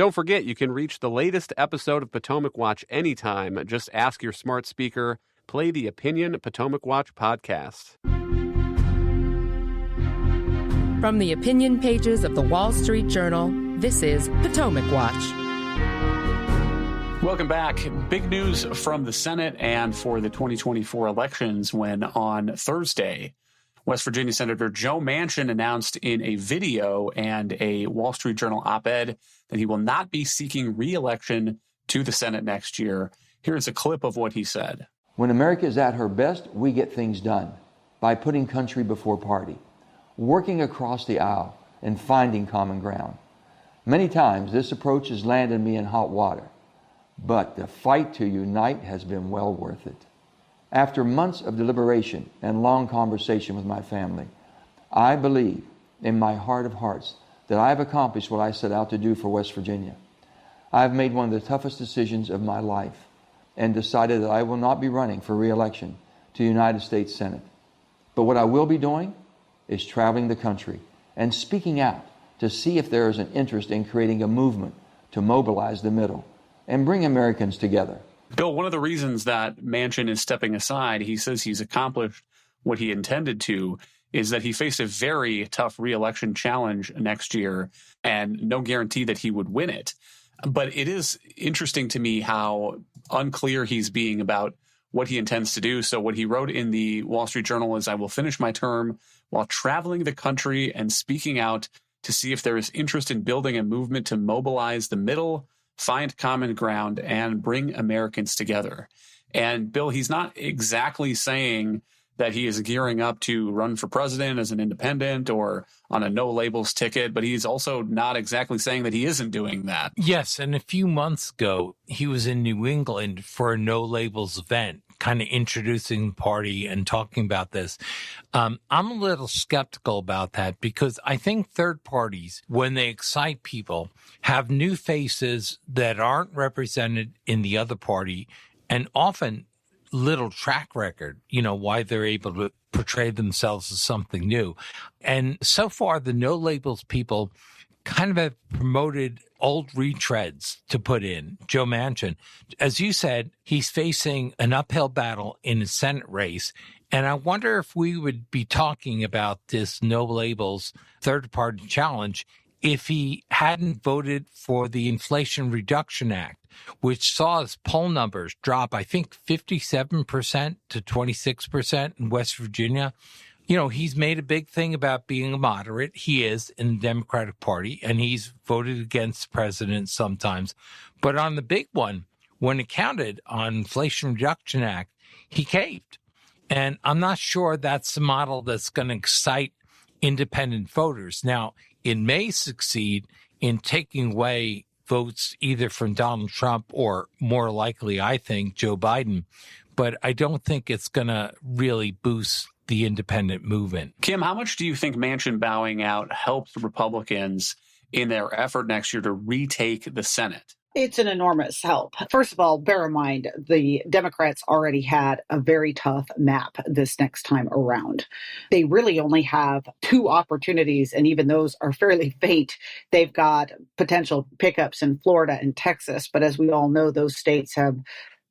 Don't forget, you can reach the latest episode of Potomac Watch anytime. Just ask your smart speaker, play the Opinion Potomac Watch podcast. From the opinion pages of the Wall Street Journal, this is Potomac Watch. Welcome back. Big news from the Senate and for the 2024 elections when on Thursday, West Virginia Senator Joe Manchin announced in a video and a Wall Street Journal op-ed that he will not be seeking re-election to the Senate next year. Here's a clip of what he said. When America is at her best, we get things done by putting country before party, working across the aisle and finding common ground. Many times this approach has landed me in hot water, but the fight to unite has been well worth it. After months of deliberation and long conversation with my family, I believe in my heart of hearts that I have accomplished what I set out to do for West Virginia. I have made one of the toughest decisions of my life and decided that I will not be running for re-election to the United States Senate. But what I will be doing is traveling the country and speaking out to see if there is an interest in creating a movement to mobilize the middle and bring Americans together. Bill, one of the reasons that Manchin is stepping aside, he says he's accomplished what he intended to, is that he faced a very tough re-election challenge next year and no guarantee that he would win it. But it is interesting to me how unclear he's being about what he intends to do. So what he wrote in the Wall Street Journal is, I will finish my term while traveling the country and speaking out to see if there is interest in building a movement to mobilize the middle, find common ground, and bring Americans together. And Bill, he's not exactly saying that he is gearing up to run for president as an independent or on a no-labels ticket, but he's also not exactly saying that he isn't doing that. Yes, and a few months ago, he was in New England for a no-labels event, kind of introducing the party and talking about this. I'm a little skeptical about that because I think third parties, when they excite people, have new faces that aren't represented in the other party and often little track record, why they're able to portray themselves as something new. And so far, the no labels people kind of have promoted old retreads to put in. Joe Manchin, as you said, he's facing an uphill battle in a Senate race. And I wonder if we would be talking about this no labels third party challenge if he hadn't voted for the Inflation Reduction Act, which saw his poll numbers drop, I think, 57% to 26% in West Virginia. He's made a big thing about being a moderate. He is in the Democratic Party, and he's voted against the president sometimes. But on the big one, when it counted on Inflation Reduction Act, he caved. And I'm not sure that's the model that's going to excite independent voters. Now, it may succeed in taking away votes either from Donald Trump or more likely, I think, Joe Biden. But I don't think it's going to really boost the independent movement. Kim, how much do you think Manchin bowing out helps Republicans in their effort next year to retake the Senate? It's an enormous help. First of all, bear in mind, the Democrats already had a very tough map this next time around. They really only have two opportunities, and even those are fairly faint. They've got potential pickups in Florida and Texas, but as we all know, those states have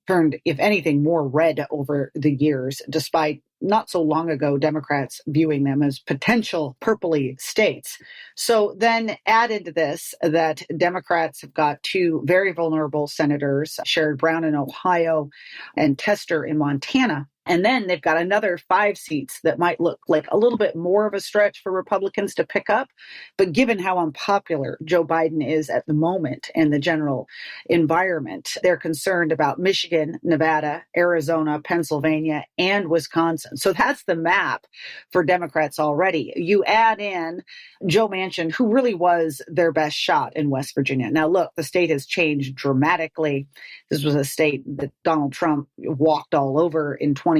turned, if anything, more red over the years, despite not so long ago, Democrats viewing them as potential purpley states. So then add into this that Democrats have got two very vulnerable senators, Sherrod Brown in Ohio and Tester in Montana. And then they've got another 5 seats that might look like a little bit more of a stretch for Republicans to pick up. But given how unpopular Joe Biden is at the moment and the general environment, they're concerned about Michigan, Nevada, Arizona, Pennsylvania, and Wisconsin. So that's the map for Democrats already. You add in Joe Manchin, who really was their best shot in West Virginia. Now, look, the state has changed dramatically. This was a state that Donald Trump walked all over in 2020.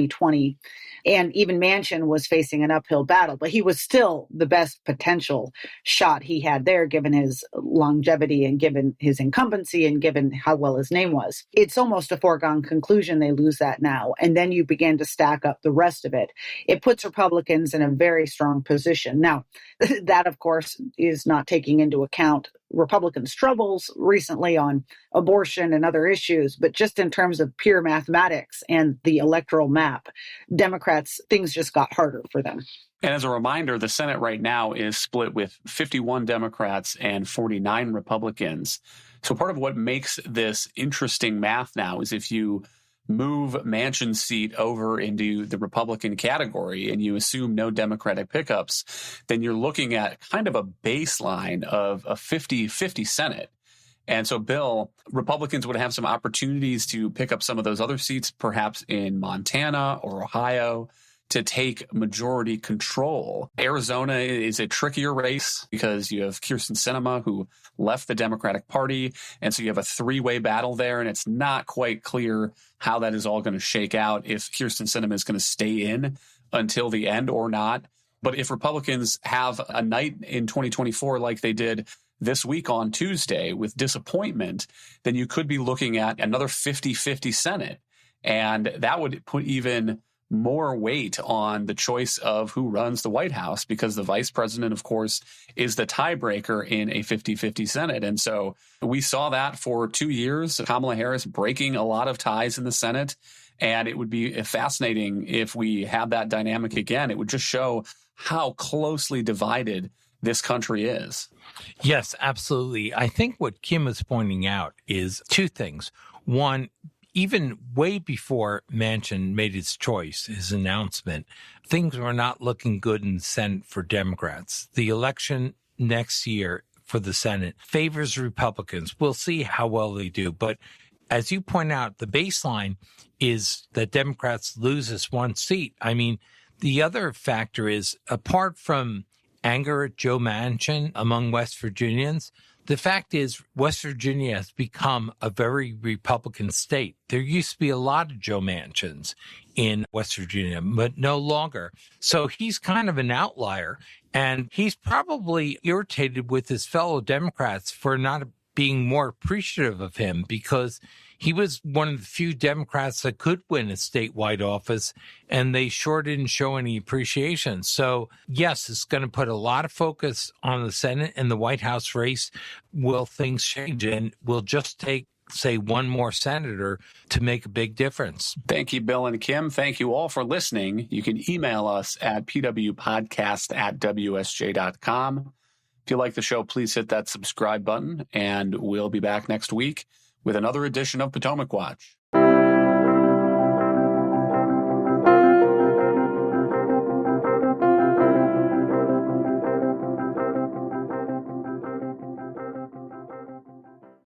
And even Manchin was facing an uphill battle, but he was still the best potential shot he had there, given his longevity and given his incumbency and given how well his name was. It's almost a foregone conclusion they lose that now. And then you begin to stack up the rest of it. It puts Republicans in a very strong position. Now, that, of course, is not taking into account Republicans' troubles recently on abortion and other issues, but just in terms of pure mathematics and the electoral map, Democrats, things just got harder for them. And as a reminder, the Senate right now is split with 51 Democrats and 49 Republicans. So part of what makes this interesting math now is if you move Manchin's seat over into the Republican category and you assume no Democratic pickups, then you're looking at kind of a baseline of a 50-50 Senate. And so, Bill, Republicans would have some opportunities to pick up some of those other seats, perhaps in Montana or Ohio, to take majority control. Arizona is a trickier race because you have Kyrsten Sinema, who left the Democratic Party. And so you have a three-way battle there, and it's not quite clear how that is all going to shake out, if Kyrsten Sinema is going to stay in until the end or not. But if Republicans have a night in 2024 like they did this week on Tuesday with disappointment, then you could be looking at another 50-50 Senate. And that would put even more weight on the choice of who runs the White House, because the vice president, of course, is the tiebreaker in a 50-50 Senate. And so we saw that for 2 years, Kamala Harris breaking a lot of ties in the Senate. And it would be fascinating if we had that dynamic again. It would just show how closely divided this country is. Yes, absolutely. I think what Kim is pointing out is two things. One, even way before Manchin made his choice, his announcement, things were not looking good in the Senate for Democrats. The election next year for the Senate favors Republicans. We'll see how well they do. But as you point out, the baseline is that Democrats lose this one seat. I mean, the other factor is, apart from anger at Joe Manchin among West Virginians, the fact is West Virginia has become a very Republican state. There used to be a lot of Joe Manchins in West Virginia, but no longer. So he's kind of an outlier, and he's probably irritated with his fellow Democrats for not being more appreciative of him, because he was one of the few Democrats that could win a statewide office, and they sure didn't show any appreciation. So, yes, it's going to put a lot of focus on the Senate and the White House race. Will things change? And will just take, say, one more senator to make a big difference. Thank you, Bill and Kim. Thank you all for listening. You can email us at pwpodcast@wsj.com. If you like the show, please hit that subscribe button, and we'll be back next week with another edition of Potomac Watch.